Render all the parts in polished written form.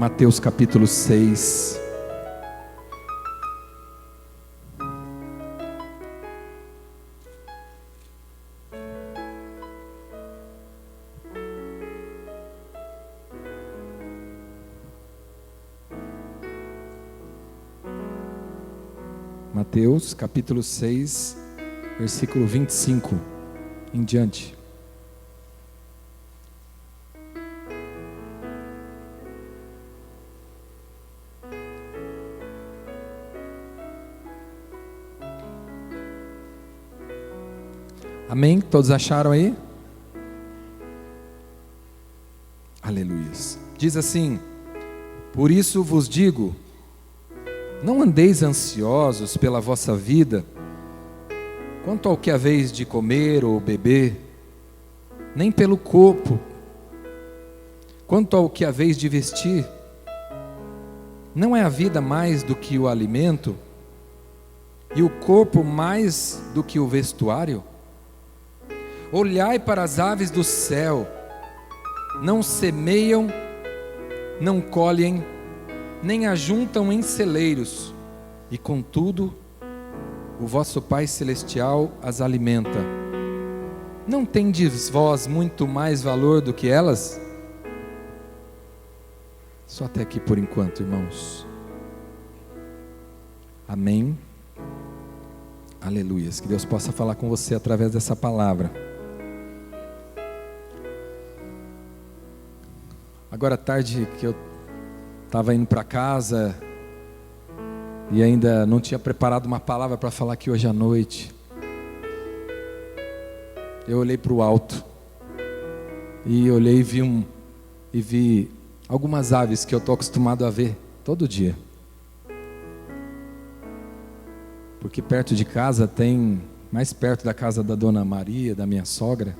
Mateus capítulo 6. Mateus capítulo 6, versículo 25 em diante. Amém? Todos acharam aí? Aleluia. Diz assim: por isso vos digo, não andeis ansiosos pela vossa vida, quanto ao que haveis de comer ou beber, nem pelo corpo, quanto ao que haveis de vestir. Não é a vida mais do que o alimento, e o corpo mais do que o vestuário? Olhai para as aves do céu, não semeiam, não colhem, nem ajuntam em celeiros, e contudo, o vosso Pai Celestial as alimenta. Não tendes vós muito mais valor do que elas? Só até aqui por enquanto, irmãos. Amém. Aleluia. Que Deus possa falar com você através dessa palavra. Agora à tarde que eu estava indo para casa e ainda não tinha preparado uma palavra para falar aqui hoje à noite, eu olhei para o alto e olhei e vi algumas aves que eu estou acostumado a ver todo dia, porque perto de casa mais perto da casa da dona Maria, da minha sogra,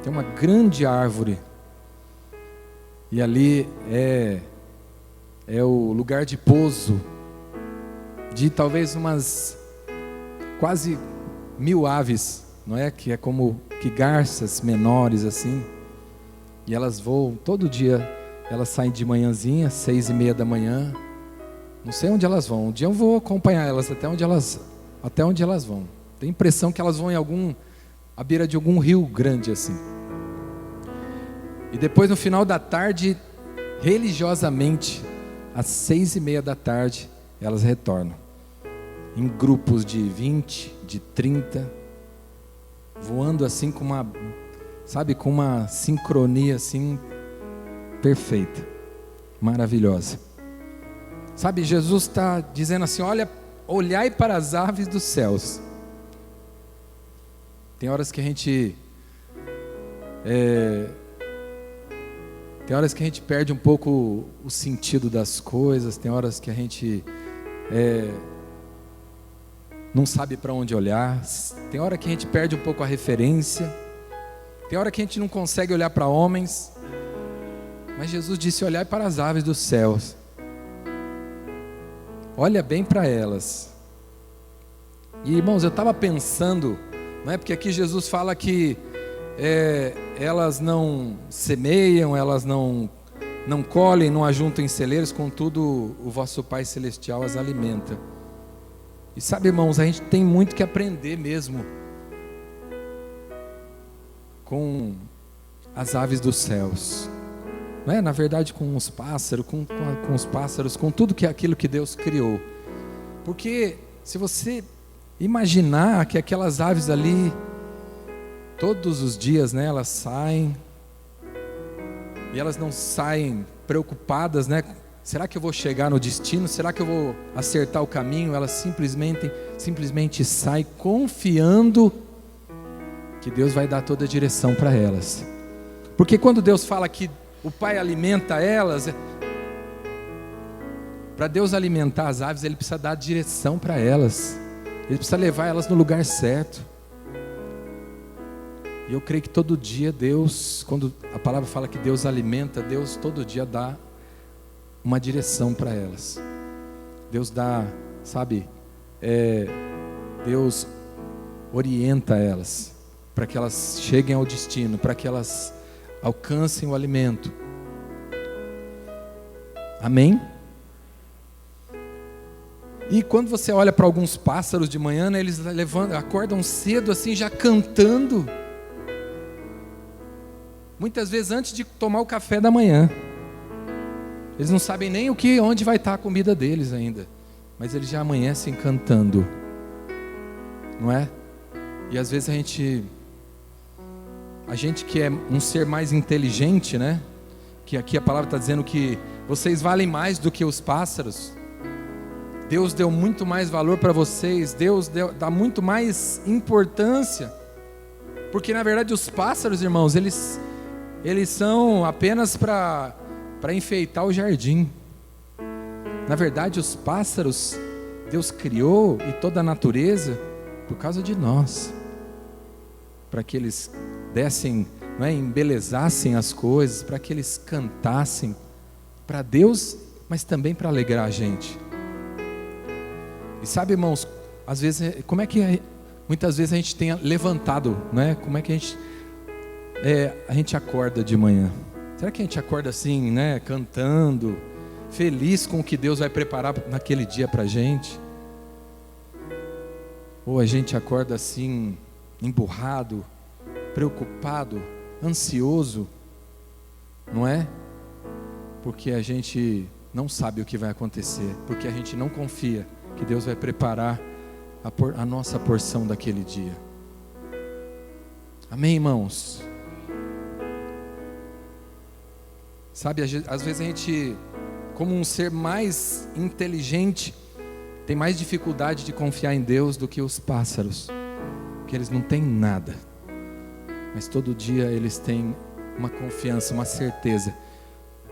tem uma grande árvore. E ali é o lugar de pouso de talvez umas quase 1000 aves, não é? Que é como que garças menores assim. E elas voam todo dia. Elas saem de manhãzinha, 6:30 da manhã. Não sei onde elas vão. Um dia eu vou acompanhar elas até onde elas vão. Tenho a impressão que elas vão à beira de algum rio grande assim. E depois no final da tarde, religiosamente, às 6:30 da tarde, elas retornam. Em grupos de 20, de 30, voando assim com uma sincronia assim, perfeita, maravilhosa. Sabe, Jesus está dizendo assim, olhai para as aves dos céus. Tem horas que a gente perde um pouco o sentido das coisas, tem horas que a gente não sabe para onde olhar, tem hora que a gente perde um pouco a referência, tem hora que a gente não consegue olhar para homens, mas Jesus disse, olhai para as aves dos céus, olha bem para elas. E irmãos, eu estava pensando, não é? Porque aqui Jesus fala que elas não semeiam, elas não colhem, não ajuntam em celeiros, contudo o vosso Pai Celestial as alimenta. E sabe, irmãos, a gente tem muito que aprender mesmo com as aves dos céus, não é? Na verdade com os pássaros, com os pássaros, com tudo aquilo que Deus criou. Porque se você imaginar que aquelas aves ali, todos os dias, né, elas saem, e elas não saem preocupadas, né? Será que eu vou chegar no destino? Será que eu vou acertar o caminho? Elas simplesmente saem confiando que Deus vai dar toda a direção para elas. Porque quando Deus fala que o Pai alimenta elas, para Deus alimentar as aves, Ele precisa dar direção para elas, Ele precisa levar elas no lugar certo. E eu creio que todo dia Deus, quando a palavra fala que Deus alimenta, Deus todo dia dá uma direção para elas. Deus dá, sabe, Deus orienta elas, para que elas cheguem ao destino, para que elas alcancem o alimento. Amém? E quando você olha para alguns pássaros de manhã, né, eles acordam cedo assim, já cantando. Muitas vezes antes de tomar o café da manhã. Eles não sabem nem onde vai estar a comida deles ainda. Mas eles já amanhecem cantando. Não é? E às vezes a gente que é um ser mais inteligente, né? Que aqui a palavra está dizendo que vocês valem mais do que os pássaros. Deus deu muito mais valor para vocês. Deus dá muito mais importância. Porque na verdade os pássaros, irmãos, eles são apenas para enfeitar o jardim. Na verdade os pássaros, Deus criou e toda a natureza por causa de nós. Para que eles dessem, não é, embelezassem as coisas, para que eles cantassem para Deus, mas também para alegrar a gente. E sabe, irmãos, às vezes, muitas vezes a gente tem levantado, né? Como é que a gente acorda de manhã? Será que a gente acorda assim, né? Cantando, feliz com o que Deus vai preparar naquele dia para a gente? Ou a gente acorda assim, emburrado, preocupado, ansioso, não é? Porque a gente não sabe o que vai acontecer, porque a gente não confia que Deus vai preparar a nossa porção daquele dia. Amém, irmãos? Sabe, às vezes a gente, como um ser mais inteligente, tem mais dificuldade de confiar em Deus do que os pássaros, porque eles não têm nada, mas todo dia eles têm uma confiança, uma certeza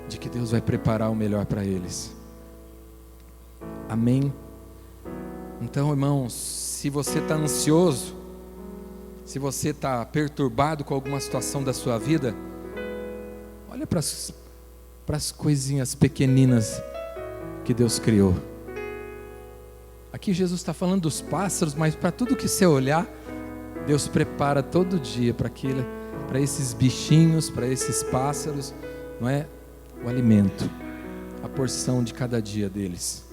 de que Deus vai preparar o melhor para eles. Amém? Então, irmãos, se você está ansioso, se você está perturbado com alguma situação da sua vida, olha para as coisinhas pequeninas que Deus criou. Aqui Jesus está falando dos pássaros, mas para tudo que você olhar, Deus prepara todo dia para esses bichinhos, para esses pássaros, não é? O alimento, a porção de cada dia deles.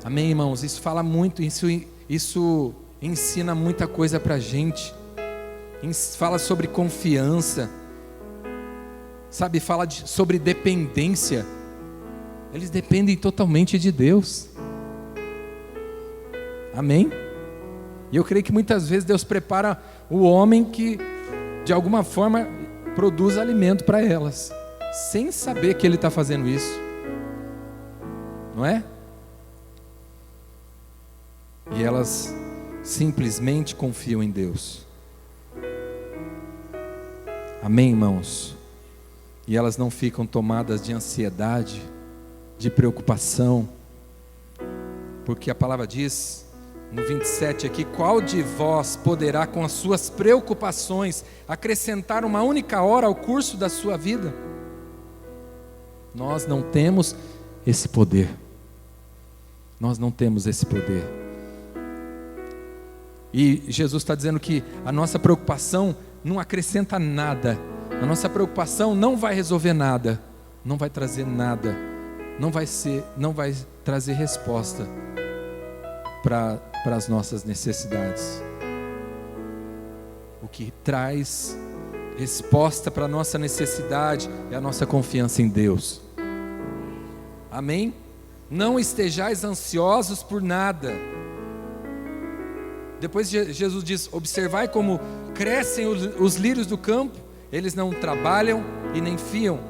Amém, irmãos? Isso fala muito, isso ensina muita coisa para a gente. Fala sobre confiança, sabe? Fala sobre dependência. Eles dependem totalmente de Deus. Amém? E eu creio que muitas vezes Deus prepara o homem que de alguma forma produz alimento para elas, sem saber que Ele está fazendo isso, não é? E elas simplesmente confiam em Deus. Amém, irmãos? E elas não ficam tomadas de ansiedade, de preocupação, porque a palavra diz no 27 aqui: qual de vós poderá com as suas preocupações acrescentar uma única hora ao curso da sua vida? Nós não temos esse poder. Nós não temos esse poder. E Jesus está dizendo que a nossa preocupação não acrescenta nada. A nossa preocupação não vai resolver nada, não vai trazer nada, não vai trazer resposta para as nossas necessidades. O que traz resposta para a nossa necessidade é a nossa confiança em Deus. Amém? Não estejais ansiosos por nada. Depois Jesus diz: observai como crescem os lírios do campo, eles não trabalham e nem fiam.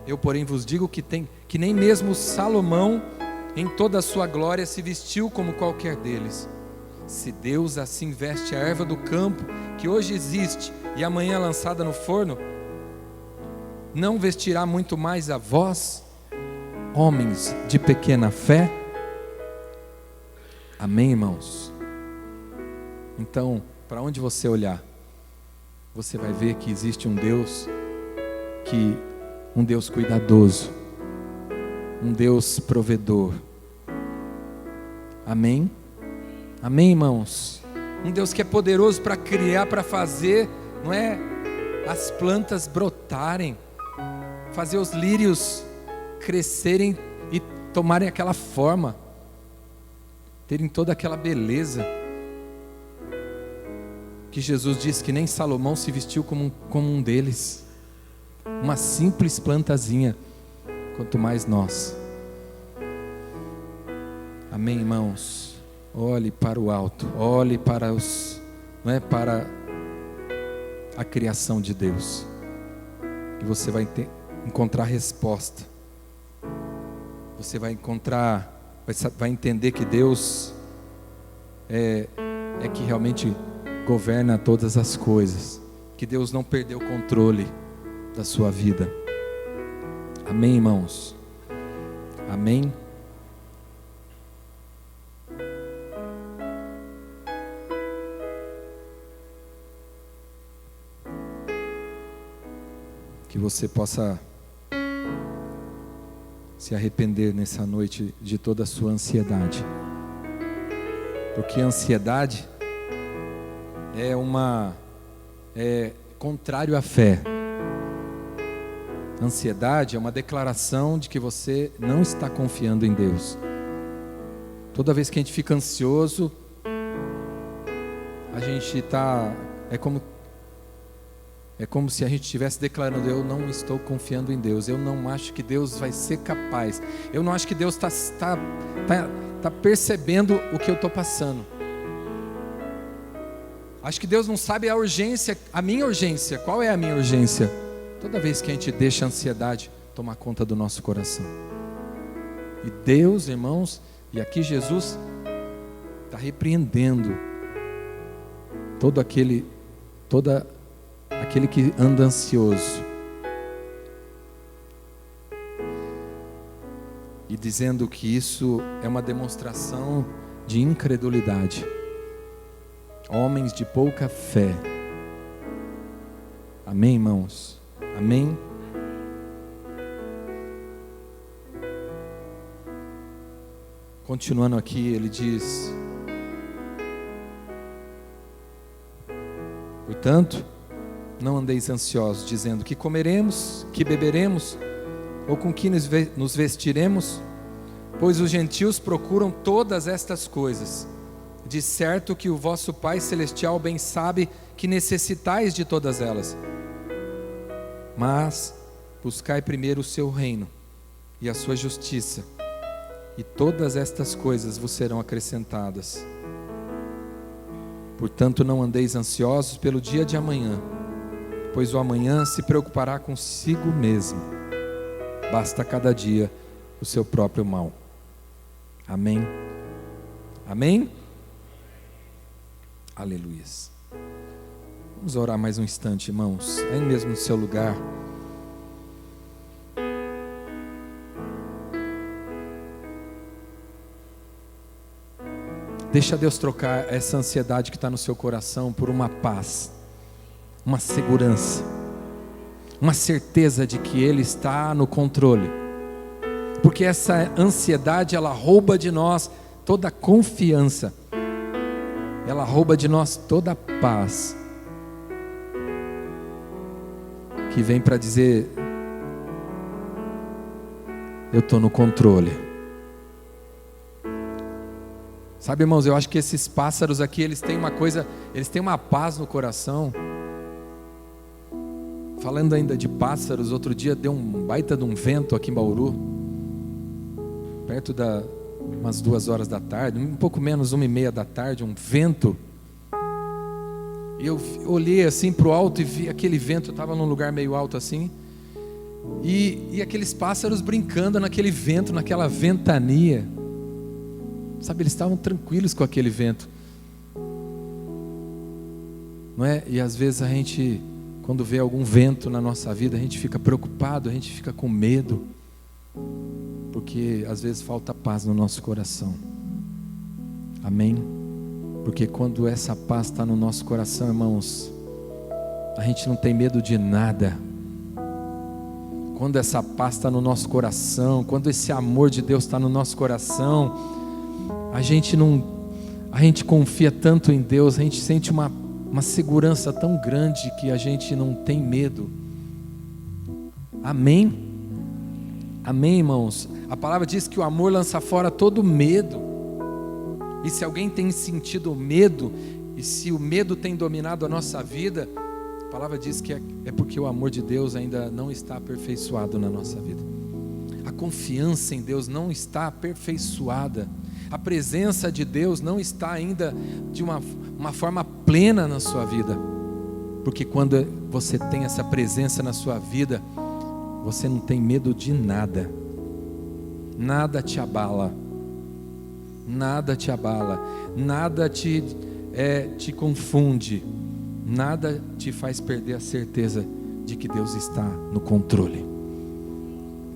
Eu, porém, vos digo que nem mesmo Salomão, em toda a sua glória, se vestiu como qualquer deles. Se Deus assim veste a erva do campo, que hoje existe e amanhã é lançada no forno, não vestirá muito mais a vós, homens de pequena fé? Amém, irmãos? Então, para onde você olhar, você vai ver que existe um Deus cuidadoso, um Deus provedor. Amém? Amém, irmãos? Um Deus que é poderoso para criar, para fazer, não é? As plantas brotarem, fazer os lírios crescerem e tomarem aquela forma, terem toda aquela beleza, que Jesus disse que nem Salomão se vestiu como um deles, uma simples plantazinha, quanto mais nós. Amém, irmãos? Olhe para o alto, olhe para para a criação de Deus, e você vai encontrar resposta. Você vai entender que Deus é que realmente governa todas as coisas, que Deus não perdeu o controle da sua vida. Amém, irmãos? Amém? Que você possa se arrepender nessa noite de toda a sua ansiedade, porque a ansiedade é contrário à fé. Ansiedade é uma declaração de que você não está confiando em Deus. Toda vez que a gente fica ansioso, a gente está, é como se a gente estivesse declarando: eu não estou confiando em Deus, eu não acho que Deus vai ser capaz, eu não acho que Deus está percebendo o que eu estou passando. Acho que Deus não sabe a urgência, a minha urgência. Qual é a minha urgência? Toda vez que a gente deixa a ansiedade tomar conta do nosso coração. E Deus, irmãos, e aqui Jesus está repreendendo todo aquele que anda ansioso, e dizendo que isso é uma demonstração de incredulidade, homens de pouca fé. Amém, irmãos? Amém? Continuando aqui, ele diz: portanto, não andeis ansiosos, dizendo: que comeremos, que beberemos, ou com que nos vestiremos? Pois os gentios procuram todas estas coisas. De certo que o vosso Pai Celestial bem sabe que necessitais de todas elas. Mas buscai primeiro o seu reino e a sua justiça, e todas estas coisas vos serão acrescentadas. Portanto, não andeis ansiosos pelo dia de amanhã, pois o amanhã se preocupará consigo mesmo. Basta cada dia o seu próprio mal. Amém? Amém? Aleluias. Vamos orar mais um instante, irmãos, aí mesmo no seu lugar. Deixa Deus trocar essa ansiedade que está no seu coração por uma paz, uma segurança, uma certeza de que Ele está no controle. Porque essa ansiedade, ela rouba de nós toda a confiança, ela rouba de nós toda a paz, que vem para dizer: eu estou no controle. Sabe, irmãos, eu acho que esses pássaros aqui, eles têm uma coisa, eles têm uma paz no coração. Falando ainda de pássaros, outro dia deu um baita de um vento aqui em Bauru, perto umas 2 horas da tarde, um pouco menos, 1h30 da tarde, um vento. E eu olhei assim para o alto e vi aquele vento, eu estava num lugar meio alto assim, e aqueles pássaros brincando naquele vento, naquela ventania. Sabe, eles estavam tranquilos com aquele vento, não é? E às vezes a gente, quando vê algum vento na nossa vida, a gente fica preocupado, a gente fica com medo, porque às vezes falta paz no nosso coração. Amém? Porque quando essa paz está no nosso coração, irmãos, a gente não tem medo de nada. Quando essa paz está no nosso coração, quando esse amor de Deus está no nosso coração, a gente confia tanto em Deus, a gente sente uma segurança tão grande que a gente não tem medo. Amém? Amém, irmãos? A palavra diz que o amor lança fora todo medo. E se alguém tem sentido medo, e se o medo tem dominado a nossa vida, a palavra diz que é porque o amor de Deus ainda não está aperfeiçoado na nossa vida. A confiança em Deus não está aperfeiçoada. A presença de Deus não está ainda de uma forma plena na sua vida. Porque quando você tem essa presença na sua vida, você não tem medo de nada. Nada te abala. Nada te abala. Nada te confunde. Nada te faz perder a certeza de que Deus está no controle.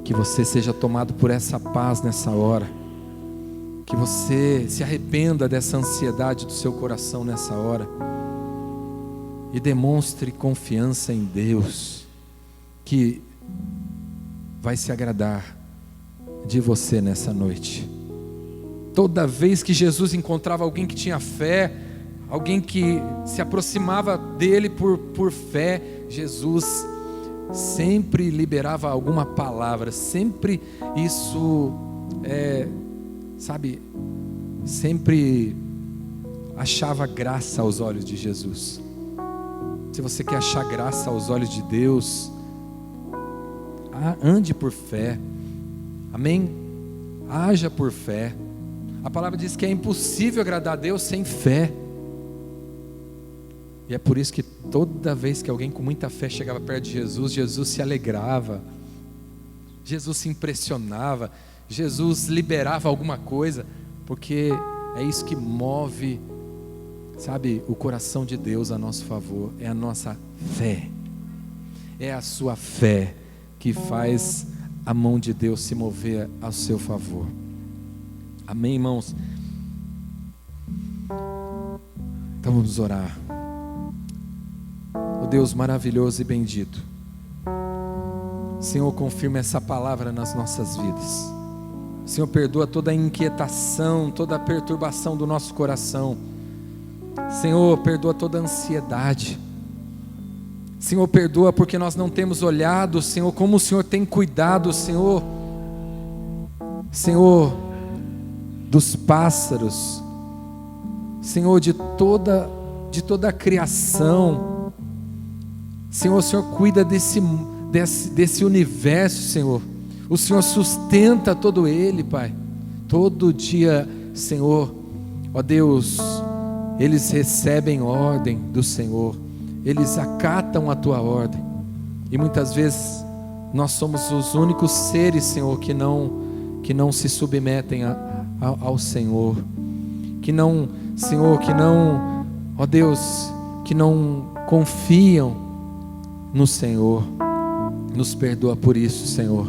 Que você seja tomado por essa paz nessa hora. Que você se arrependa dessa ansiedade do seu coração nessa hora. E demonstre confiança em Deus, que vai se agradar de você nessa noite. Toda vez que Jesus encontrava alguém que tinha fé, alguém que se aproximava dele por fé, Jesus sempre liberava alguma palavra, sempre isso, sempre achava graça aos olhos de Jesus. Se você quer achar graça aos olhos de Deus, ande por fé, amém? Haja por fé. A palavra diz que é impossível agradar a Deus sem fé. E é por isso que toda vez que alguém com muita fé chegava perto de Jesus, Jesus se alegrava, Jesus se impressionava, Jesus liberava alguma coisa, porque é isso que move, o coração de Deus a nosso favor. É a nossa fé, é a sua fé que faz a mão de Deus se mover ao seu favor. Amém, irmãos? Então vamos orar. Oh Deus maravilhoso e bendito, Senhor, confirma essa palavra nas nossas vidas. Senhor, perdoa toda a inquietação, toda a perturbação do nosso coração. Senhor, perdoa toda a ansiedade. Senhor, perdoa porque nós não temos olhado, Senhor, como o Senhor tem cuidado, Senhor, dos pássaros, Senhor, de toda a criação. Senhor, o Senhor cuida desse universo, Senhor. O Senhor sustenta todo ele, Pai. Todo dia, Senhor, ó Deus, eles recebem ordem do Senhor, eles acatam a Tua ordem. E muitas vezes nós somos os únicos seres, Senhor, que não se submetem ao Senhor, ó Deus, que não confiam no Senhor. Nos perdoa por isso, Senhor.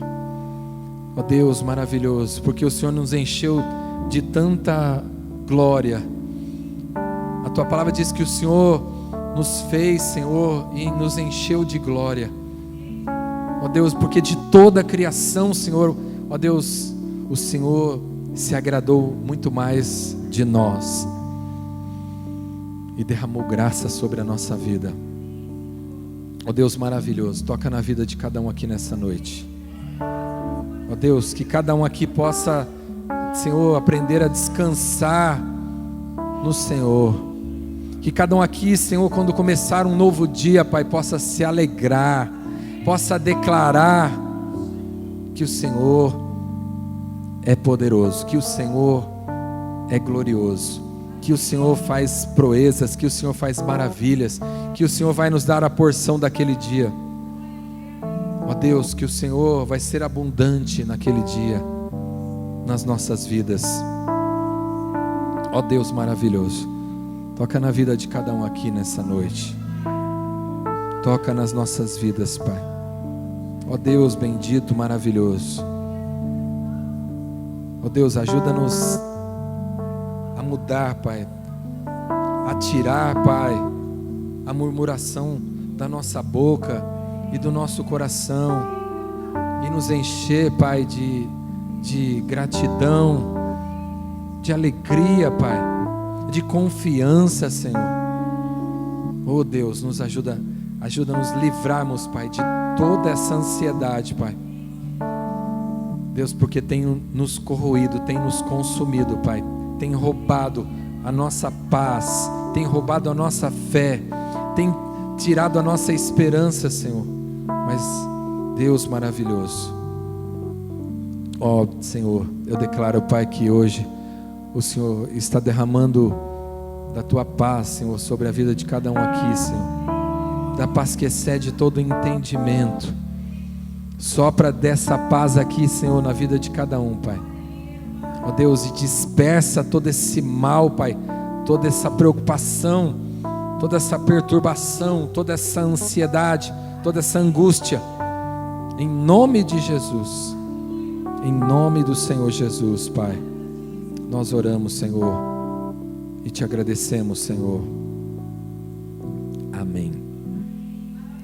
Ó Deus maravilhoso, porque o Senhor nos encheu de tanta glória. A Tua palavra diz que o Senhor nos fez, Senhor, e nos encheu de glória. Ó Deus, porque de toda a criação, Senhor, ó Deus, o Senhor se agradou muito mais de nós e derramou graça sobre a nossa vida. Ó Deus maravilhoso, toca na vida de cada um aqui nessa noite. Ó Deus, que cada um aqui possa, Senhor, aprender a descansar no Senhor. Que cada um aqui, Senhor, quando começar um novo dia, Pai, possa se alegrar, possa declarar que o Senhor é poderoso, que o Senhor é glorioso, que o Senhor faz proezas, que o Senhor faz maravilhas, que o Senhor vai nos dar a porção daquele dia. Ó Deus, que o Senhor vai ser abundante naquele dia, nas nossas vidas. Ó Deus maravilhoso, toca na vida de cada um aqui nessa noite. Toca nas nossas vidas, Pai. Ó Deus bendito, maravilhoso. Ó Deus, ajuda-nos a mudar, Pai, a tirar, Pai, a murmuração da nossa boca e do nosso coração, e nos encher, Pai, de gratidão, de alegria, Pai, de confiança, Senhor. Oh Deus, nos ajuda a nos livrarmos, Pai, de toda essa ansiedade, Pai. Deus, porque tem nos corroído, tem nos consumido, Pai, tem roubado a nossa paz, tem roubado a nossa fé, tem tirado a nossa esperança, Senhor. Mas Deus maravilhoso, ó Senhor, eu declaro, Pai, que hoje o Senhor está derramando da Tua paz, Senhor, sobre a vida de cada um aqui, Senhor, da paz que excede todo entendimento. Sopra dessa paz aqui, Senhor, na vida de cada um, Pai. Ó Deus, e dispersa todo esse mal, Pai, toda essa preocupação, toda essa perturbação, toda essa ansiedade, toda essa angústia, em nome de Jesus, em nome do Senhor Jesus, Pai, nós oramos, Senhor, e te agradecemos, Senhor. Amém.